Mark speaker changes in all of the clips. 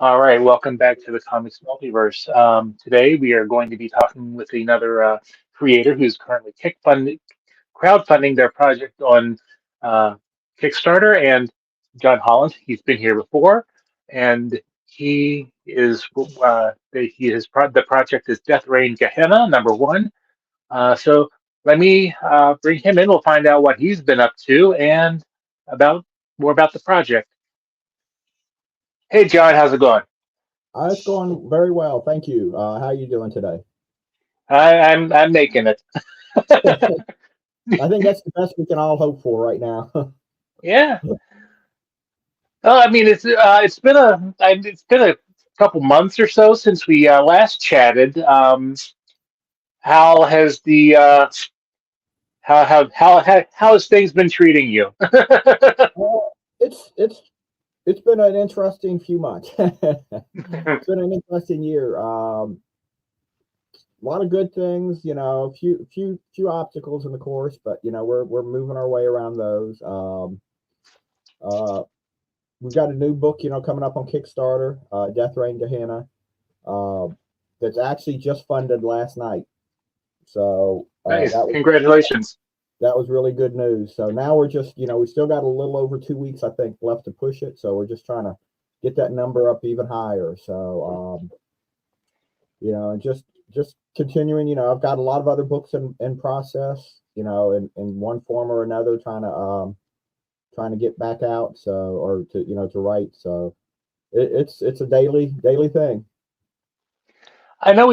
Speaker 1: All right, welcome back to the Comics Multiverse. Today we are going to be talking with another creator who's currently crowdfunding their project on uh, Kickstarter, and John Holland. He's been here before, and the project is Death Reign Gehenna #1. So let me bring him in. We'll find out what he's been up to and about more about the project. Hey, John, how's it going?
Speaker 2: It's going very well, thank you. How are you doing today?
Speaker 1: I'm making it.
Speaker 2: I think that's the best we can all hope for right now.
Speaker 1: Yeah. Oh, I mean, it's been a couple months or so since we last chatted. How has the how has things been treating you?
Speaker 2: Well, it's been an interesting few months. It's been an interesting year. A lot of good things, few obstacles in the course, but we're moving our way around those. Uh, we've got a new book, coming up on Kickstarter, Death Reign Gehenna, uh, that's actually just funded last night. So
Speaker 1: Nice, congratulations.
Speaker 2: that was really good news. So now we're just, we still got a little over 2 weeks, I think, left to push it. So we're just trying to get that number up even higher. So, and just continuing, I've got a lot of other books in process, in one form or another, trying to get back out. So, or to write. So it's a daily thing.
Speaker 1: I know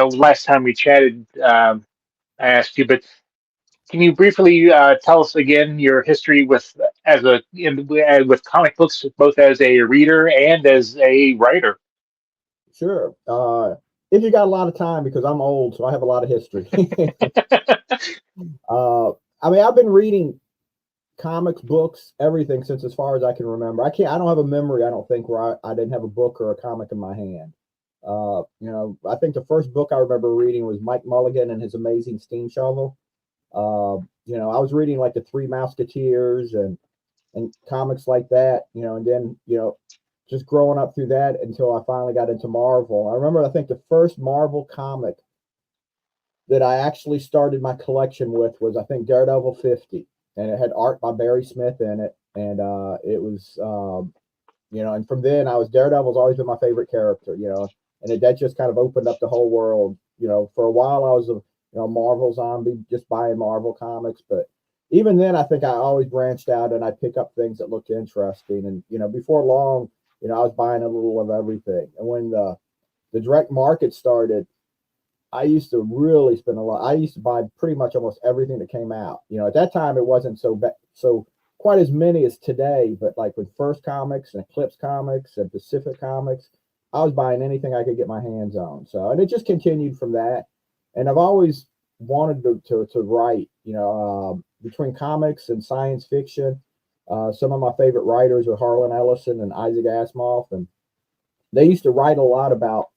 Speaker 1: last time we chatted, I asked you, but can you briefly tell us again your history with comic books, both as a reader and as a writer?
Speaker 2: Sure. If you got a lot of time, because I'm old, so I have a lot of history. uh, I mean, I've been reading comics, books, everything since as far as I can remember. I don't have a memory, I don't think, where I didn't have a book or a comic in my hand. I think the first book I remember reading was Mike Mulligan and his Amazing Steam Shovel. I was reading like the Three Musketeers and comics like that, and then, just growing up through that until I finally got into Marvel. I remember, I think the first Marvel comic that I actually started my collection with was, I think, Daredevil 50, and it had art by Barry Smith in it. And it was, and from then Daredevil's always been my favorite character, that just kind of opened up the whole world. For a while I was a Marvel zombie, just buying Marvel comics, but even then I think I always branched out and I pick up things that looked interesting. And before long, I was buying a little of everything. And when the direct market started, I used to really spend a lot. I used to buy pretty much almost everything that came out. At that time it wasn't so quite as many as today, but like with First Comics and Eclipse Comics and Pacific Comics, I was buying anything I could get my hands on. So, and it just continued from that. And I've always wanted to write, between comics and science fiction. Some of my favorite writers are Harlan Ellison and Isaac Asimov, and they used to write a lot about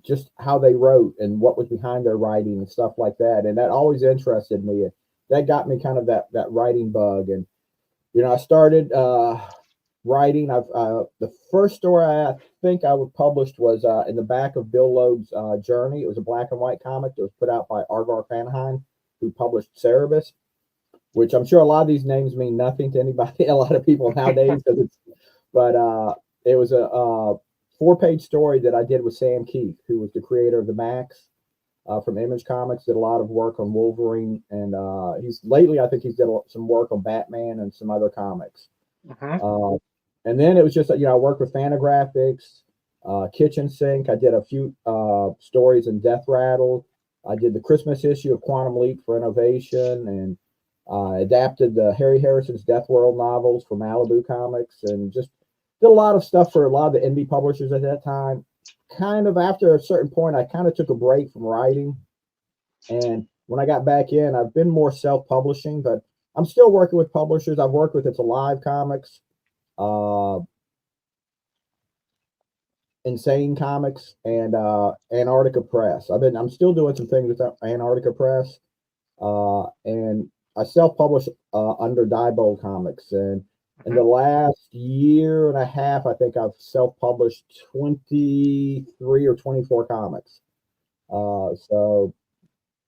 Speaker 2: just how they wrote and what was behind their writing and stuff like that. And that always interested me. That got me kind of that writing bug. And I started writing. The first story I think I would published was in the back of Bill Loeb's Journey. It was a black and white comic that was put out by Arvar Fanaheim, who published Cerebus, which I'm sure a lot of these names mean nothing to anybody, a lot of people nowadays. But it was a 4-page story that I did with Sam Keith, who was the creator of the Max from Image Comics. Did a lot of work on Wolverine, and I think he's did some work on Batman and some other comics.
Speaker 1: Uh-huh.
Speaker 2: And then it was just, I worked with Fantagraphics, Kitchen Sink. I did a few stories in Death Rattle. I did the Christmas issue of Quantum Leap for Innovation, and adapted Harry Harrison's Death World novels for Malibu Comics, and just did a lot of stuff for a lot of the indie publishers at that time. Kind of after a certain point, I kind of took a break from writing. And when I got back in, I've been more self-publishing, but I'm still working with publishers. I've worked with It's Alive Comics, Insane Comics, and Antarctica Press. I'm still doing some things with Antarctica Press, and I self-publish under Diebold Comics. And In the last year and a half, I think I've self-published 23 or 24 comics. So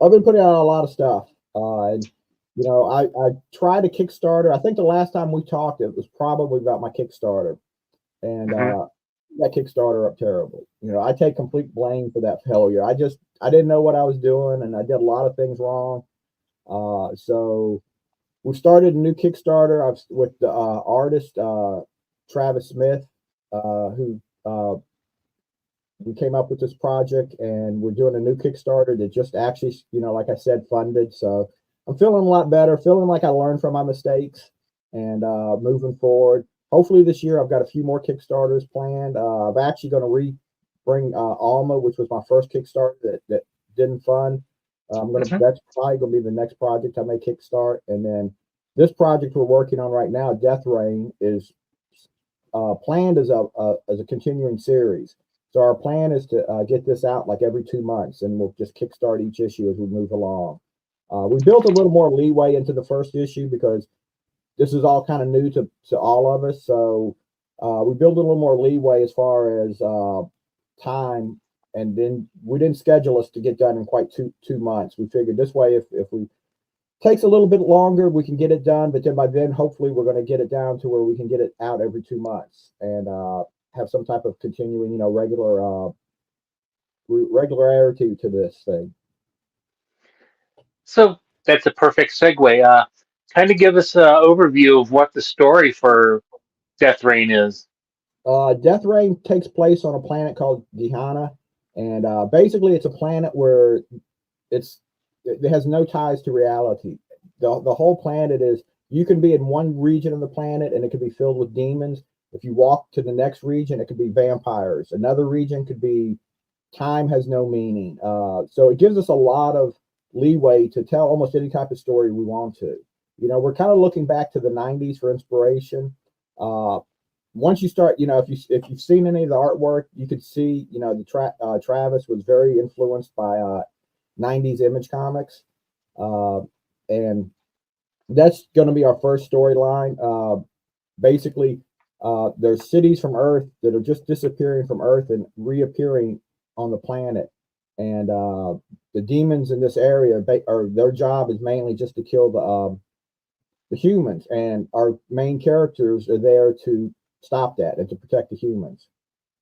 Speaker 2: I've been putting out a lot of stuff. And I tried a Kickstarter. I think the last time we talked, it was probably about my Kickstarter, and
Speaker 1: Hmm.
Speaker 2: that Kickstarter up terrible. I take complete blame for that failure. I didn't know what I was doing, and I did a lot of things wrong. So we started a new Kickstarter. I've with the artist Travis Smith, who we came up with this project, and we're doing a new Kickstarter that just actually, like I said, funded. So I'm feeling a lot better, feeling like I learned from my mistakes, and moving forward. Hopefully this year I've got a few more Kickstarters planned. I'm actually going to bring Alma, which was my first Kickstarter that didn't fund.
Speaker 1: Hmm.
Speaker 2: That's probably gonna be the next project I may kickstart, and then this project we're working on right now, Death Rain, is planned as a continuing series. So our plan is to get this out like every 2 months, and we'll just kickstart each issue as we move along. We built a little more leeway into the first issue because this is all kind of new to all of us. So we built a little more leeway as far as time, and then we didn't schedule us to get done in quite 2 months. We figured this way, if we takes a little bit longer, we can get it done, but then by then, hopefully, we're going to get it down to where we can get it out every 2 months and have some type of continuing, regularity to this thing.
Speaker 1: So that's a perfect segue. Kind of give us an overview of what the story for Death Rain is.
Speaker 2: Death Rain takes place on a planet called Gehenna, and basically, it's a planet where it has no ties to reality. The whole planet is, you can be in one region of the planet and it could be filled with demons. If you walk to the next region, it could be vampires. Another region could be time has no meaning. So it gives us a lot of leeway to tell almost any type of story we want to. We're kind of looking back to the '90s for inspiration. Uh, Once you start, if you've seen any of the artwork, you could see, Travis was very influenced by '90s Image Comics, uh, and that's going to be our first storyline. Basically, there's cities from Earth that are just disappearing from Earth and reappearing on the planet, and the demons in this area, or their job is mainly just to kill the humans, and our main characters are there to stop that and to protect the humans.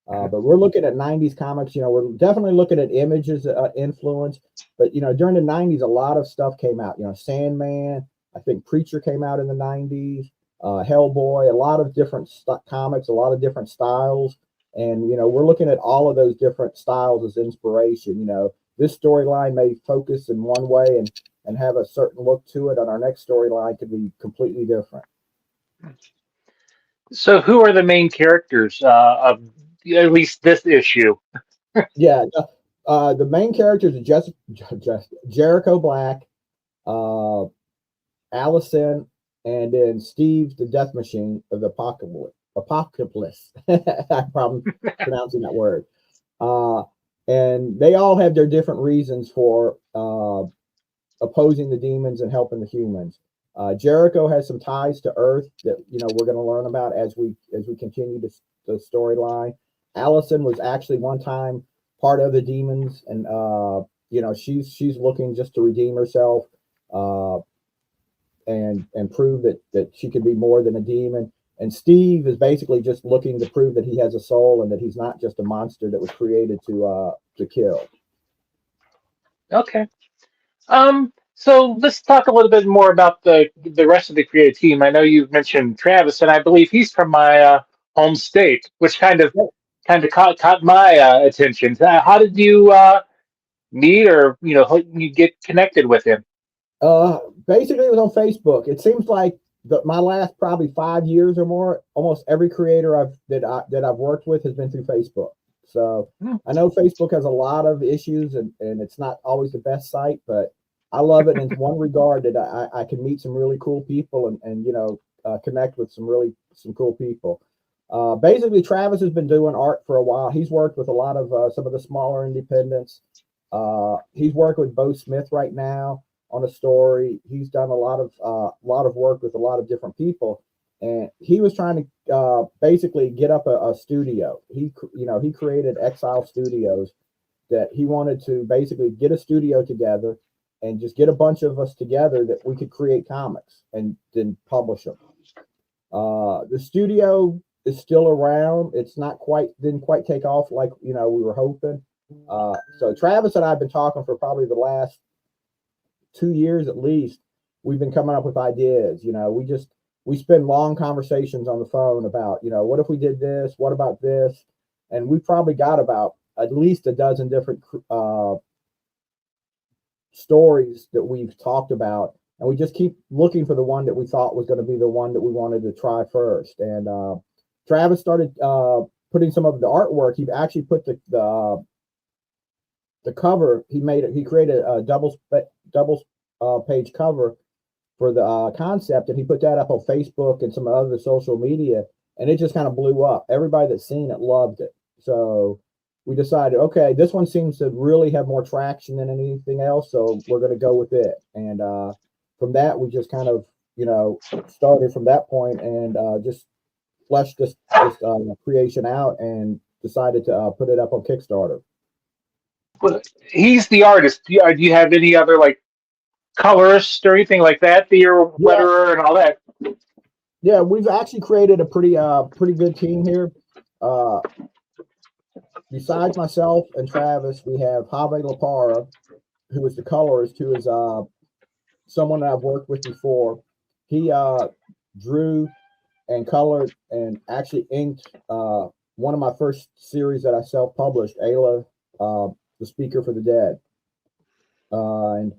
Speaker 1: Mhm.
Speaker 2: But we're looking at '90s comics. We're definitely looking at Image's influence. But during the '90s, a lot of stuff came out. Sandman. I think Preacher came out in the '90s. Hellboy. A lot of different comics. A lot of different styles. And we're looking at all of those different styles as inspiration. This storyline may focus in one way and have a certain look to it, and our next storyline could be completely different.
Speaker 1: So, who are the main characters of at least this issue?
Speaker 2: Yeah. The main characters are just Jericho Black, uh, Allison, and then Steve, the Death Machine of the Apocalypse. Apocalypse. I have problem pronouncing that word. Uh, and they all have their different reasons for opposing the demons and helping the humans. Jericho has some ties to Earth that we're going to learn about as we continue the storyline. Allison was actually one time part of the demons, and she's looking just to redeem herself, uh, and prove that she could be more than a demon. And Steve is basically just looking to prove that he has a soul and that he's not just a monster that was created to kill.
Speaker 1: Okay. So let's talk a little bit more about the rest of the creative team. I know you've mentioned Travis, and I believe he's from my home state, which kind of caught my attention. How did you meet, or how you get connected with him?
Speaker 2: Uh, Basically, it was on Facebook. It seems like my last probably 5 years or more, almost every creator that I've worked with has been through Facebook. So
Speaker 1: Hmm.
Speaker 2: I know Facebook has a lot of issues, and it's not always the best site, but I love it in one regard that I can meet some really cool people and connect with some cool people. Basically, Travis has been doing art for a while. He's worked with a lot of some of the smaller independents. He's working with Bo Smith right now on a story. He's done a lot of work with a lot of different people, and he was trying to basically get up a studio. He created Exile Studios, that he wanted to basically get a studio together and just get a bunch of us together that we could create comics and then publish them. The studio is still around. It's not didn't quite take off like we were hoping. So Travis and I have been talking for probably the last 2 years at least. We've been coming up with ideas. We spend long conversations on the phone about what if we did this? What about this? And we probably got about at least a dozen different stories that we've talked about, and we just keep looking for the one that we thought was going to be the one that we wanted to try first. And Travis started putting some of the artwork. He actually put the cover. He created a double page cover for the concept, and he put that up on Facebook and some other social media, and it just kind of blew up. Everybody that's seen it loved it. So we decided, okay, this one seems to really have more traction than anything else, so we're going to go with it. And from that, we just kind of, started from that point and just fleshed this creation out and decided to put it up on Kickstarter.
Speaker 1: Well, he's the artist. Do you have any other like colorist or anything like that? Your letterer and all that.
Speaker 2: Yeah, we've actually created a pretty good team here. Besides myself and Travis, we have Javi Lapara, who is the colorist, who is someone that I've worked with before. He drew and colored and actually inked one of my first series that I self-published, Ayla, the Speaker for the Dead. And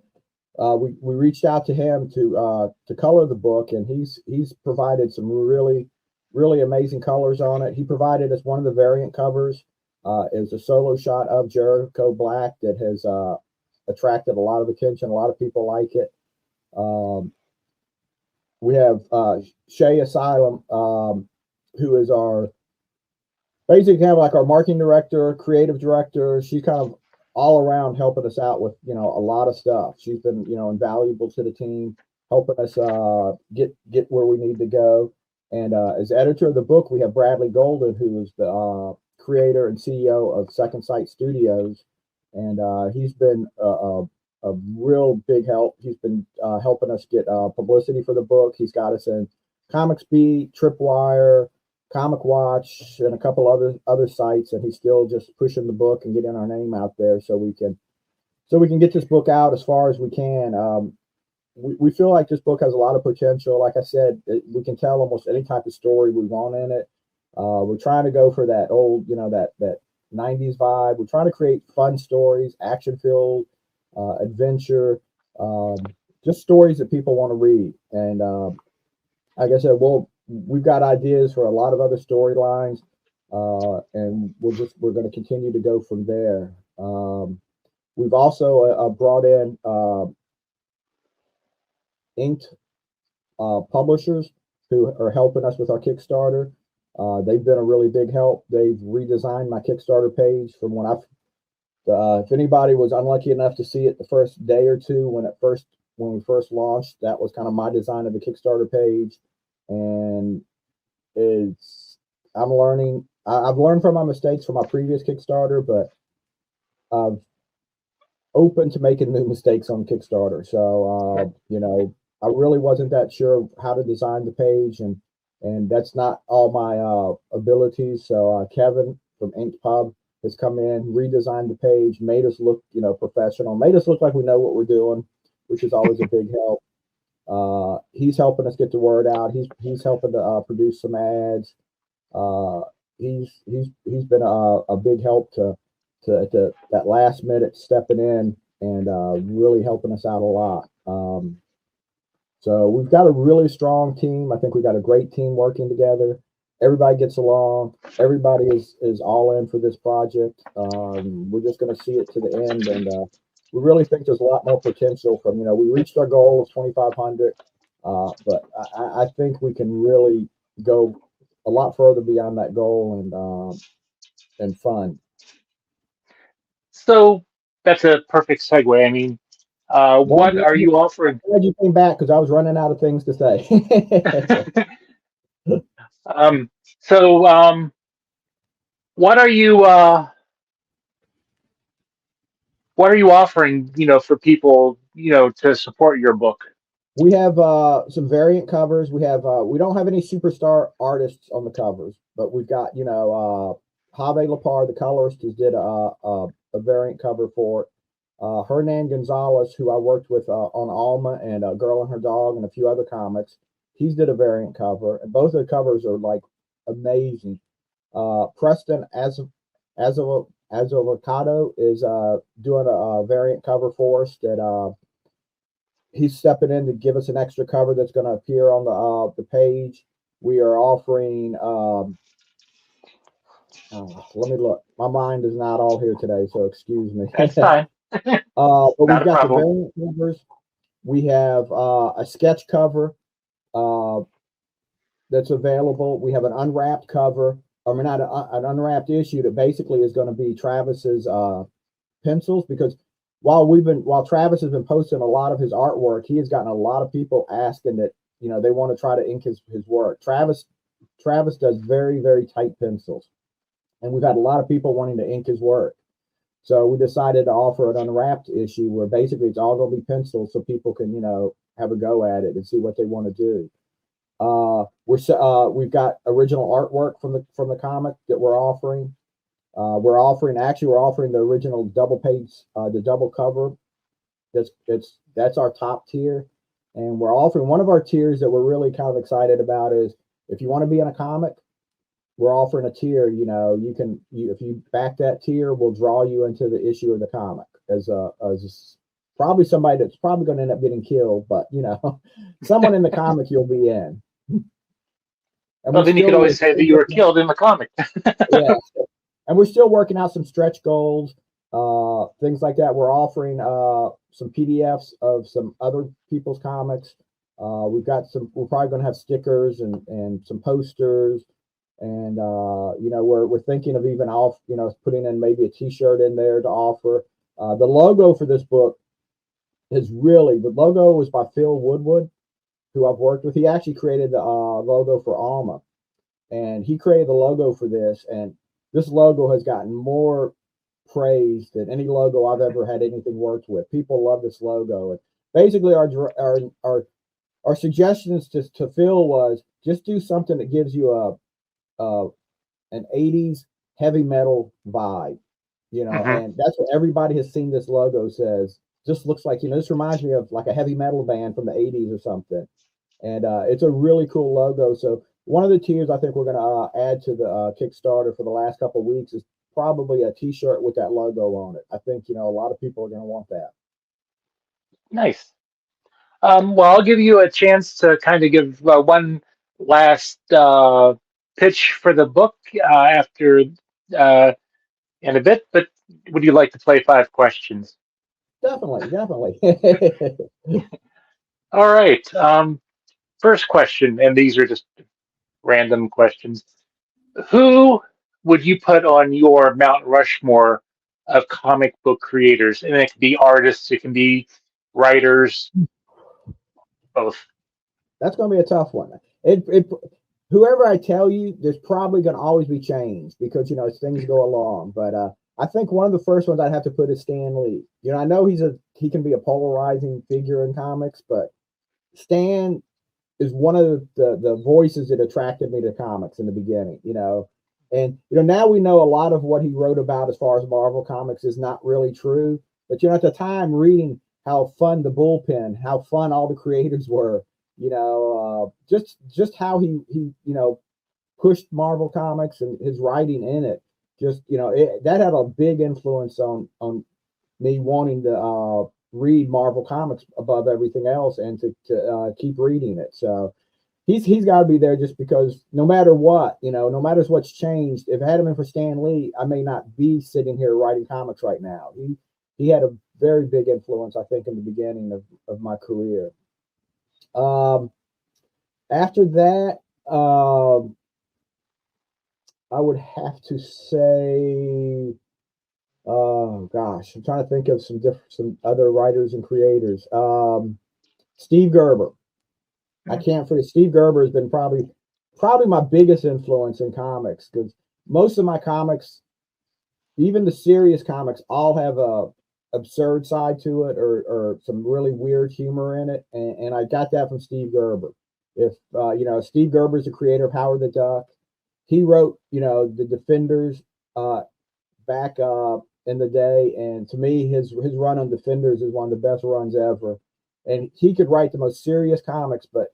Speaker 2: we reached out to him to color the book, and he's provided some really, really amazing colors on it. He provided us one of the variant covers. Is a solo shot of Jericho Black that has attracted a lot of attention. A lot of people like it. We have Shay Asylum, who is our basically kind of like our marketing director, creative director. She's kind of all around helping us out with a lot of stuff. She's been invaluable to the team, helping us get where we need to go. And as editor of the book, we have Bradley Golden, who is the creator and CEO of Second Sight Studios, and he's been a real big help. He's been helping us get publicity for the book. He's got us in Comics Beat, Tripwire, Comic Watch, and a couple other sites, and he's still just pushing the book and getting our name out there so we can get this book out as far as we can. We feel like this book has a lot of potential. Like I said, we can tell almost any type of story we want in it. We're trying to go for that old, that 90s vibe. We're trying to create fun stories, action-filled, adventure, just stories that people want to read. And like I said, we've got ideas for a lot of other storylines, and we're going to continue to go from there. We've also brought in inked publishers who are helping us with our Kickstarter. They've been a really big help. They've redesigned my Kickstarter page from when if anybody was unlucky enough to see it the first day or two when we first launched, that was kind of my design of the Kickstarter page. And I've learned from my mistakes from my previous Kickstarter, but I've open to making new mistakes on Kickstarter. So, I really wasn't that sure how to design the page, and that's not all my abilities. So Kevin from Inked Pub has come in, redesigned the page, made us look, professional, made us look like we know what we're doing, which is always a big help. He's helping us get the word out. He's helping to produce some ads. He's been a big help to that last minute stepping in and really helping us out a lot. So we've got a really strong team. I think we've got a great team working together. Everybody gets along. Everybody is all in for this project. We're just going to see it to the end, and we really think there's a lot more potential from, we reached our goal of 2,500, but I think we can really go a lot further beyond that goal and fun.
Speaker 1: So that's a perfect segue. I mean, what are you offering?
Speaker 2: I'm glad you came back because I was running out of things to say.
Speaker 1: So, what are you what are you offering? For people, to support your book.
Speaker 2: We have some variant covers. We don't have any superstar artists on the covers, but we've got Have Lapar, the colorist, has did a variant cover for it. Hernan Gonzalez, who I worked with on Alma and Girl and Her Dog and a few other comics, he's did a variant cover, and both of the covers are like amazing. Preston Azavocado is doing a variant cover for us that he's stepping in to give us an extra cover that's going to appear on the page. We are offering. Let me look. My mind is not all here today, so excuse me.
Speaker 1: That's fine.
Speaker 2: But
Speaker 1: Not
Speaker 2: we've
Speaker 1: a
Speaker 2: got the
Speaker 1: problem.
Speaker 2: variant covers. We have a sketch cover that's available. We have an unwrapped cover. I mean, not an unwrapped issue that basically is going to be Travis's pencils, because while Travis has been posting a lot of his artwork, he has gotten a lot of people asking that they want to try to ink his work. Travis does very, very tight pencils, and we've had a lot of people wanting to ink his work. So we decided to offer an unwrapped issue where basically it's all going to be pencils, so people can have a go at it and see what they want to do. We've got original artwork from the comic that we're offering. We're offering the original double page, the double cover. That's our top tier, and we're offering one of our tiers that we're really kind of excited about is if you want to be in a comic, we're offering a tier. If you back that tier, we'll draw you into the issue of the comic as probably somebody that's probably going to end up getting killed, but someone in the comic you'll be in. And
Speaker 1: Well, then you could always say that you were killed in the comic.
Speaker 2: Yeah. And we're still working out some stretch goals, things like that. We're offering some PDFs of some other people's comics. We're probably going to have stickers and some posters. And, we're thinking of even putting in maybe a t-shirt in there to offer. The logo for this book the logo was by Phil Woodward, who I've worked with. He actually created the logo for Alma, and he created the logo for this. And this logo has gotten more praise than any logo I've ever had anything worked with. People love this logo. And basically, our suggestions to Phil was just do something that gives you an 80s heavy metal vibe, and that's what everybody has seen this logo says. Just looks like, this reminds me of like a heavy metal band from the 80s or something. And it's a really cool logo. So one of the tiers I think we're going to add to the Kickstarter for the last couple of weeks is probably a t-shirt with that logo on it. I think, a lot of people are going to want that.
Speaker 1: Nice. Well, I'll give you a chance to kind of give one last pitch for the book after in a bit. But would you like to play 5 questions?
Speaker 2: Definitely.
Speaker 1: All right. First question, and these are just random questions. Who would you put on your Mount Rushmore of comic book creators? And it can be artists, it can be writers, both.
Speaker 2: That's going to be a tough one. Whoever I tell you, there's probably going to always be change because, as things go along. But I think one of the first ones I'd have to put is Stan Lee. I know he can be a polarizing figure in comics, but Stan is one of the voices that attracted me to comics in the beginning, and now we know a lot of what he wrote about as far as Marvel comics is not really true, but at the time reading how fun the bullpen, how fun all the creators were, just how he pushed Marvel comics and his writing in it, that had a big influence on me wanting to read Marvel comics above everything else and to keep reading it. So he's got to be there just because no matter what, no matter what's changed, if it hadn't been for Stan Lee, I may not be sitting here writing comics right now. He had a very big influence, I think, in the beginning of my career. After that, I would have to say, oh gosh, I'm trying to think of some other writers and creators. Steve Gerber. I can't forget. Steve Gerber has been probably probably my biggest influence in comics, because most of my comics, even the serious comics, all have a absurd side to it, or some really weird humor in it, and I got that from Steve Gerber. If Steve Gerber is the creator of Howard the Duck. He wrote the Defenders back in the day, and to me, his run on Defenders is one of the best runs ever. And he could write the most serious comics, but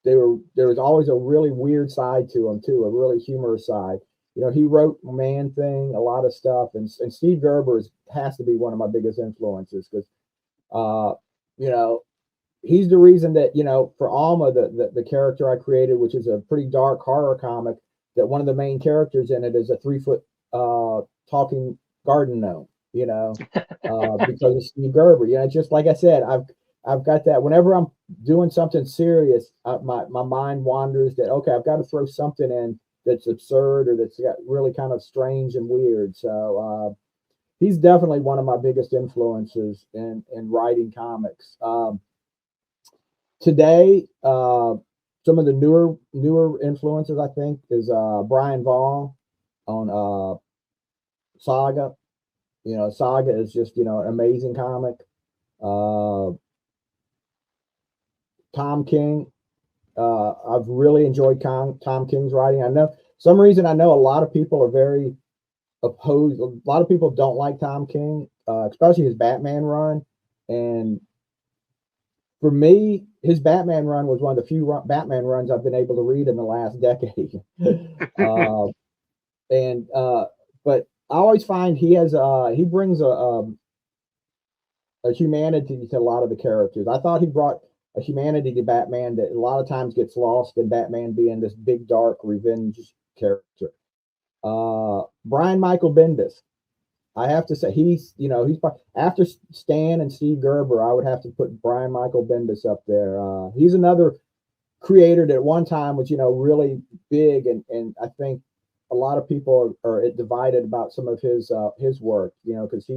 Speaker 2: there was always a really weird side to him too, a really humorous side. He wrote Man Thing, a lot of stuff, and Steve Gerber has to be one of my biggest influences, because uh, you know he's the reason that for Alma, the character I created, which is a pretty dark horror comic, that one of the main characters in it is a 3 foot talking garden gnome. Because of Steve Gerber. Just like I said, I've got that. Whenever I'm doing something serious, my mind wanders that, okay, I've got to throw something in that's absurd or that's got really kind of strange and weird. So he's definitely one of my biggest influences in writing comics. Today, some of the newer influences, I think, is Brian Vaughan on Saga. Saga is just an amazing comic. Tom King. I've really enjoyed Tom King's writing. I know a lot of people are very opposed. A lot of people don't like Tom King, especially his Batman run. And for me, his Batman run was one of the few Batman runs I've been able to read in the last decade. But I always find he brings a humanity to a lot of the characters. I thought he brought a humanity to Batman that a lot of times gets lost in Batman being this big dark revenge character. Brian Michael Bendis, I have to say he's after Stan and Steve Gerber, I would have to put Brian Michael Bendis up there. He's another creator that at one time was really big, and I think a lot of people are divided about some of his work, because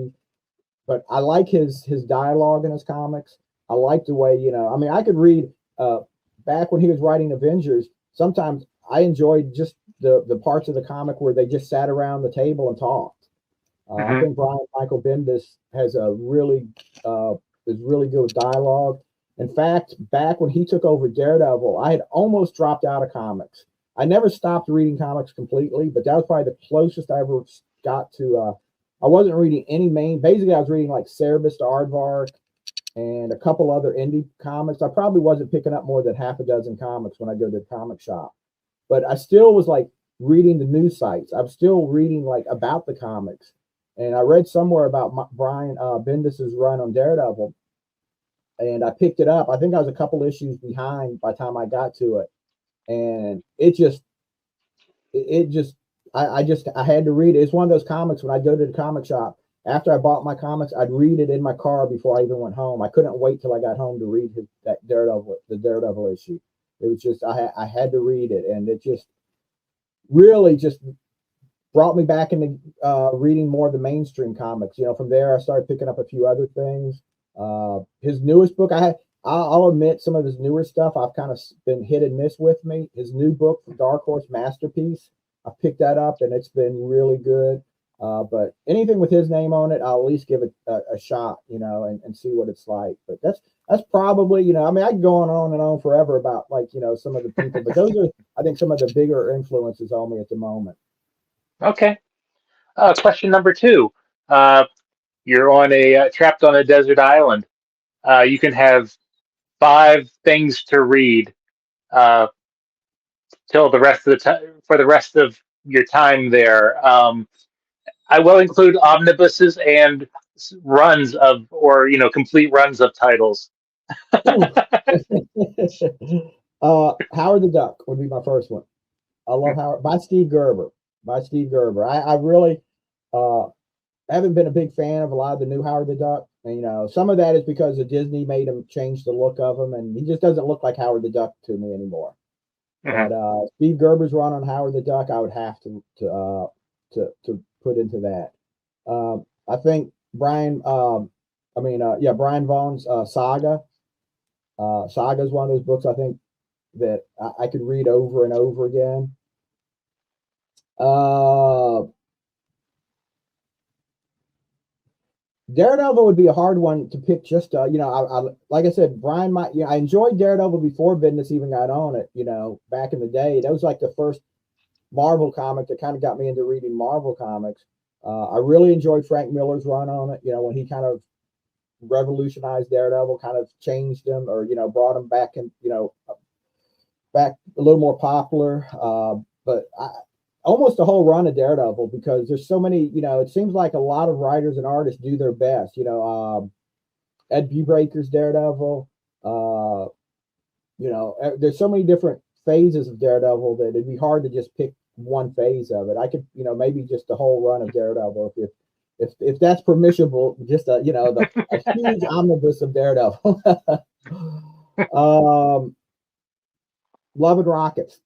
Speaker 2: but I like his dialogue in his comics. I like the way, I could read back when he was writing Avengers. Sometimes I enjoyed just the parts of the comic where they just sat around the table and talked. I think Brian Michael Bendis has is really good with dialogue. In fact, back when he took over Daredevil, I had almost dropped out of comics. I never stopped reading comics completely, but that was probably the closest I ever got to. I wasn't reading any main. Basically, I was reading like Cerebus to Aardvark and a couple other indie comics. I probably wasn't picking up more than half a dozen comics when I go to the comic shop, but I still was like reading the news sites. I'm still reading like about the comics, and I read somewhere about Brian Bendis's run on Daredevil, and I picked it up. I think I was a couple issues behind by the time I got to it, and I had to read it. It's one of those comics when I go to the comic shop. After I bought my comics, I'd read it in my car before I even went home. I couldn't wait till I got home to read the Daredevil issue. It was just I had to read it, and it just really just brought me back into reading more of the mainstream comics. From there I started picking up a few other things. His newest book, I'll admit some of his newer stuff I've kind of been hit and miss with me. His new book, Dark Horse Masterpiece, I picked that up and it's been really good. But anything with his name on it, I'll at least give it a shot, and see what it's like. But that's probably, I can go on and on forever about some of the people, but those are, I think, some of the bigger influences on me at the moment.
Speaker 1: Okay. Question number two. You're trapped on a desert island. You can have 5 things to read uh, till the rest of the time for the rest of your time there. I will include omnibuses and runs of, or complete runs of titles.
Speaker 2: Howard the Duck would be my first one. I love Howard by Steve Gerber. I really uh, haven't been a big fan of a lot of the new Howard the Duck. And, some of that is because of Disney made him change the look of him, and he just doesn't look like Howard the Duck to me anymore.
Speaker 1: Mhm.
Speaker 2: But Steve Gerber's run on Howard the Duck, I would have to put into that. I think Brian Vaughn's Saga. Saga is one of those books I think that I could read over and over again. Daredevil would be a hard one to pick. Just I like I said, Brian. I enjoyed Daredevil before Bendis even got on it. Back in the day, that was like the first Marvel comic that kind of got me into reading Marvel comics. I really enjoyed Frank Miller's run on it. When he kind of revolutionized Daredevil, kind of changed him, or brought him back and back a little more popular. But almost the whole run of Daredevil, because there's so many, it seems like a lot of writers and artists do their best. Ed Brubaker's Daredevil. There's so many different phases of Daredevil that it'd be hard to just pick one phase of it. I could, maybe just the whole run of Daredevil, if that's permissible, just a huge omnibus of Daredevil. Love and Rockets.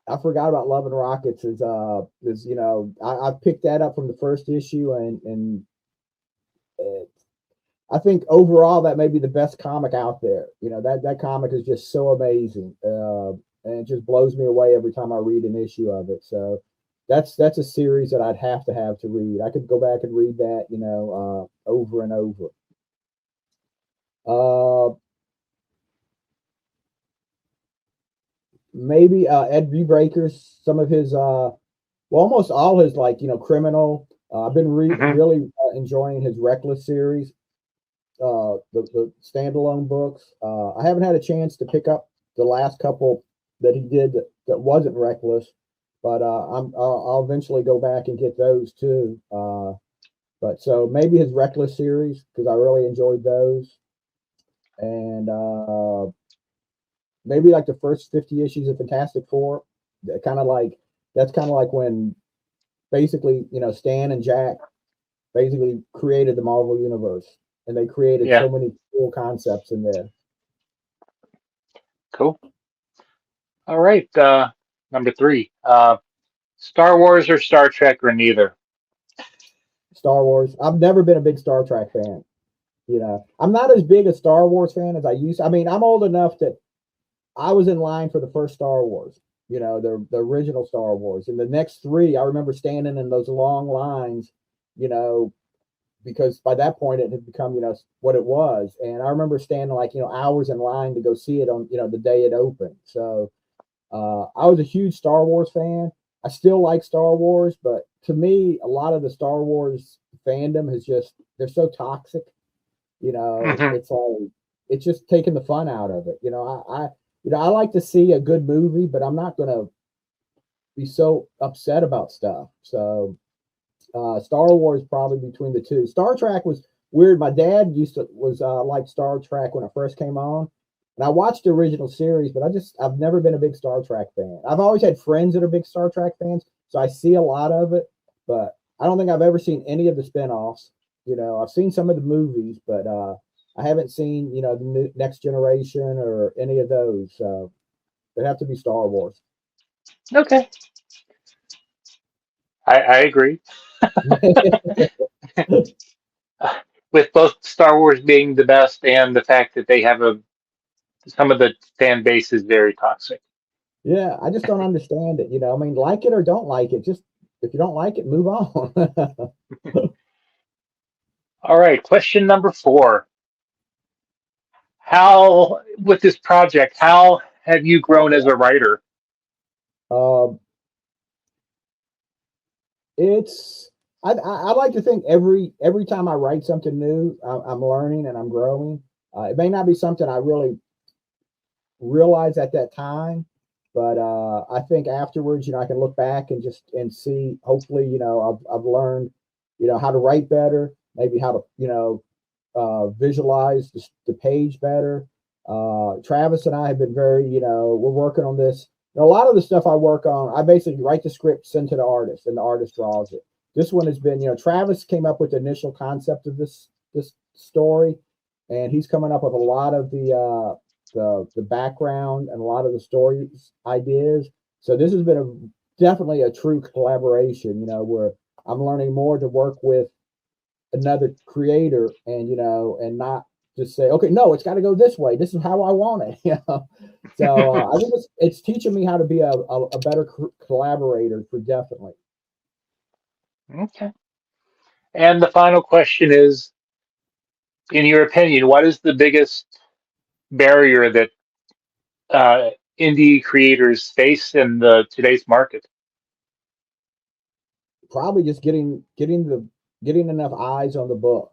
Speaker 2: I forgot about Love and Rockets. I picked that up from the first issue, and I think overall that may be the best comic out there. That comic is just so amazing, and it just blows me away every time I read an issue of it. So that's a series that I'd have to read. I could go back and read that, over and over. Maybe Ed Brubaker's, some of his, almost all his, Criminal. I've been really enjoying his Reckless series, the standalone books. I haven't had a chance to pick up the last couple that he did that wasn't Reckless, but I'll eventually go back and get those too. But so maybe his Reckless series, because I really enjoyed those, and maybe like the first 50 issues of Fantastic Four. That's kind of like when basically Stan and Jack basically created the Marvel universe, and they created so many cool concepts in there.
Speaker 1: Cool. All right, number 3. Star Wars or Star Trek, or neither?
Speaker 2: Star Wars. I've never been a big Star Trek fan. I'm not as big a Star Wars fan as I used to. I mean, I'm old enough that I was in line for the first Star Wars, the original Star Wars. And the next 3, I remember standing in those long lines, because by that point it had become, what it was. And I remember standing hours in line to go see it on, the day it opened. So I was a huge Star Wars fan. I still like Star Wars, but to me, a lot of the Star Wars fandom they're so toxic. It's like, it's just taking the fun out of it. I like to see a good movie, but I'm not going to be so upset about stuff. So Star Wars probably between the two. Star Trek was weird. My dad was like Star Trek when it first came on. And I watched the original series, but I've never been a big Star Trek fan. I've always had friends that are big Star Trek fans, so I see a lot of it, but I don't think I've ever seen any of the spinoffs. I've seen some of the movies, but I haven't seen, the Next Generation or any of those. So it'd have to be Star Wars.
Speaker 1: Okay. I agree. With both Star Wars being the best and the fact that they have some of the fan base is very toxic.
Speaker 2: Yeah, I just don't understand it. I mean, like it or don't like it. Just if you don't like it, move on.
Speaker 1: All right, question number 4. With this project, how have you grown as a writer?
Speaker 2: I like to think every time I write something new, I'm learning and I'm growing. It may not be something I really realize at that time, but I think afterwards, I can look back and see. Hopefully, I've learned, how to write better, maybe how to, visualize the page better. Travis and I have been very, we're working on this. A lot of the stuff I work on, I basically write the script, send to the artist, and the artist draws it. This one has been, Travis came up with the initial concept of this story, and he's coming up with a lot of the background and a lot of the story ideas. So this has been definitely a true collaboration, where I'm learning more to work with another creator and, and not just say, okay, no, it's got to go this way. This is how I want it. So I think it's teaching me how to be a better collaborator for definitely.
Speaker 1: Okay. And the final question is, in your opinion, what is the biggest barrier that uh, indie creators face in the today's market?
Speaker 2: Probably just getting enough eyes on the book.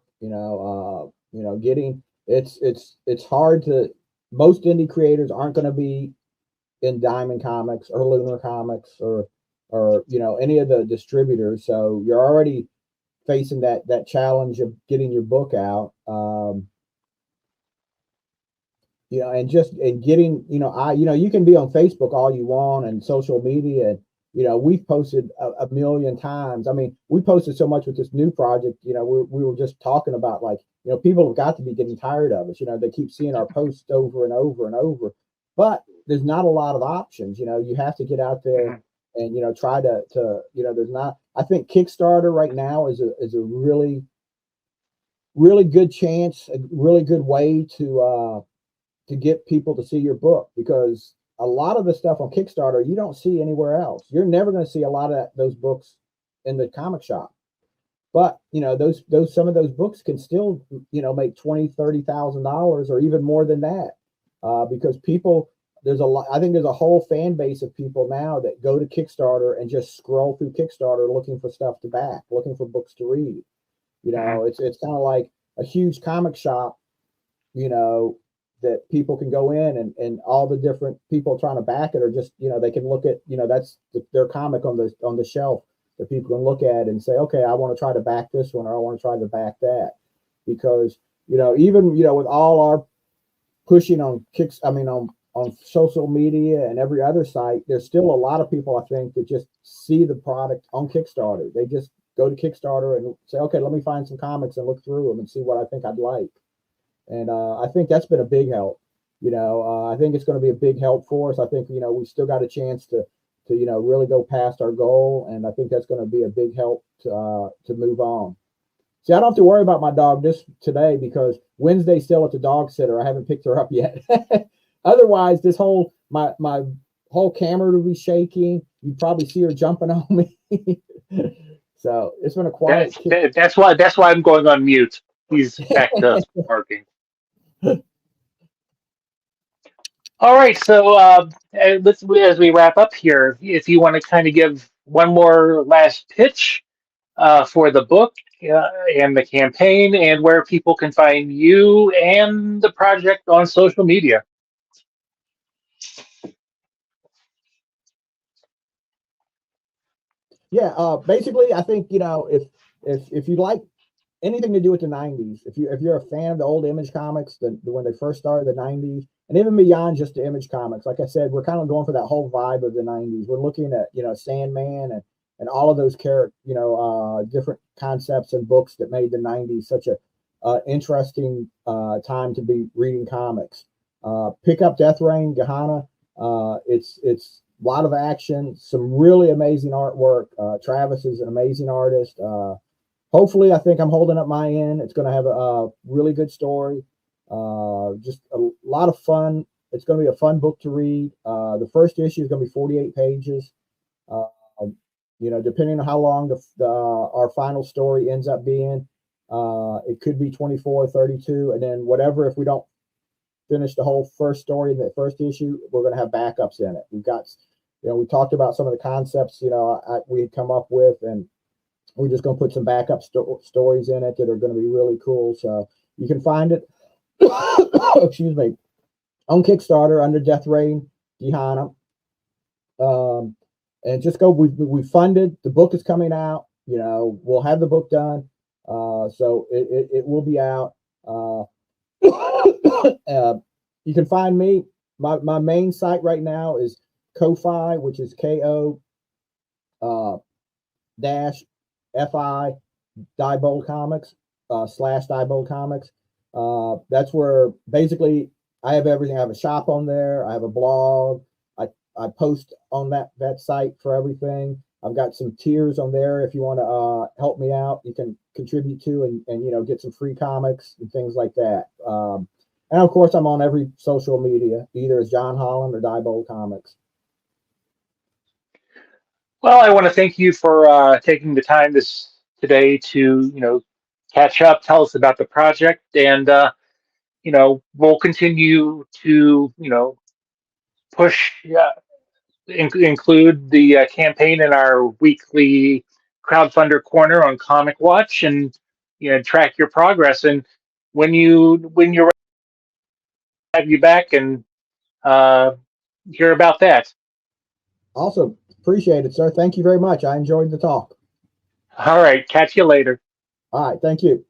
Speaker 2: Getting it's hard to most indie creators aren't going to be in Diamond Comics or Lunar Comics or any of the distributors. So you're already facing that challenge of getting your book out. And getting, you can be on Facebook all you want and social media. And, we've posted a million times. I mean, we posted so much with this new project. We were just talking about, like, people have got to be getting tired of us. They keep seeing our posts over and over and over, but there's not a lot of options. You have to get out there and, try to, there's not, I think Kickstarter right now is a really, really good chance, a really good way to get people to see your book, because a lot of the stuff on Kickstarter you don't see anywhere else. You're never going to see a lot of those books in the comic shop. But those some of those books can still make $20,000-$30,000 or even more than that, because people, there's a lot. I think there's a whole fan base of people now that go to Kickstarter and just scroll through Kickstarter looking for stuff to back, looking for books to read. It's kind of like a huge comic shop, that people can go in and all the different people trying to back it, or just, they can look at, that's their comic on the shelf that people can look at and say, okay, I want to try to back this one, or I want to try to back that. Because, even, with all our pushing on on social media and every other site, there's still a lot of people, I think, that just see the product on Kickstarter. They just go to Kickstarter and say, okay, let me find some comics and look through them and see what I think I'd like. And I think that's been a big help. I think it's going to be a big help for us. I think, we still got a chance to really go past our goal. And I think that's going to be a big help to move on. See, I don't have to worry about my dog today because Wednesday's still at the dog sitter. I haven't picked her up yet. Otherwise, my whole camera would be shaking. You'd probably see her jumping on me. So it's been a quiet.
Speaker 1: That's why I'm going on mute. He's back to barking. All right, so let's, as we wrap up here, if you want to kind of give one more last pitch for the book and the campaign, and where people can find you and the project on social media.
Speaker 2: Yeah, basically, I think, if you like anything to do with the 90s, if you're a fan of the old Image comics, when they first started, the 90s, and even beyond just the Image comics, like I said, we're kind of going for that whole vibe of the 90s. We're looking at Sandman and all of those different concepts and books that made the 90s such a interesting time to be reading comics. Pick up Death Reign, Gehenna. It's a lot of action, some really amazing artwork. Travis is an amazing artist. Hopefully, I think I'm holding up my end. It's going to have a really good story. Just a lot of fun. It's going to be a fun book to read. The first issue is going to be 48 pages. Depending on how long our final story ends up being, it could be 24, 32, and then whatever. If we don't finish the whole first story in the first issue, we're going to have backups in it. We've got, we talked about some of the concepts, we had come up with, and we're just going to put some backup stories in it that are going to be really cool. So you can find it, excuse me, on Kickstarter under Death Reign, Gehenna. And just go, we funded, the book is coming out, we'll have the book done. So it will be out. You can find me, my main site right now is Ko-Fi, which is KO dash FI Diebold Comics / Diebold Comics. That's where basically I have everything. I have a shop on there. I have a blog. I post on that site for everything. I've got some tiers on there. If you want to help me out, you can contribute to and get some free comics and things like that. And of course, I'm on every social media, either as John Holland or Diebold Comics.
Speaker 1: Well, I want to thank you for taking the time today to catch up, tell us about the project, and we'll continue to push, include the campaign in our weekly crowdfunder corner on Comic Watch, and track your progress. And when you're ready, have you back and uh, hear about that.
Speaker 2: Also, appreciate it, sir. Thank you very much. I enjoyed the talk.
Speaker 1: All right, catch you later.
Speaker 2: All right, thank you.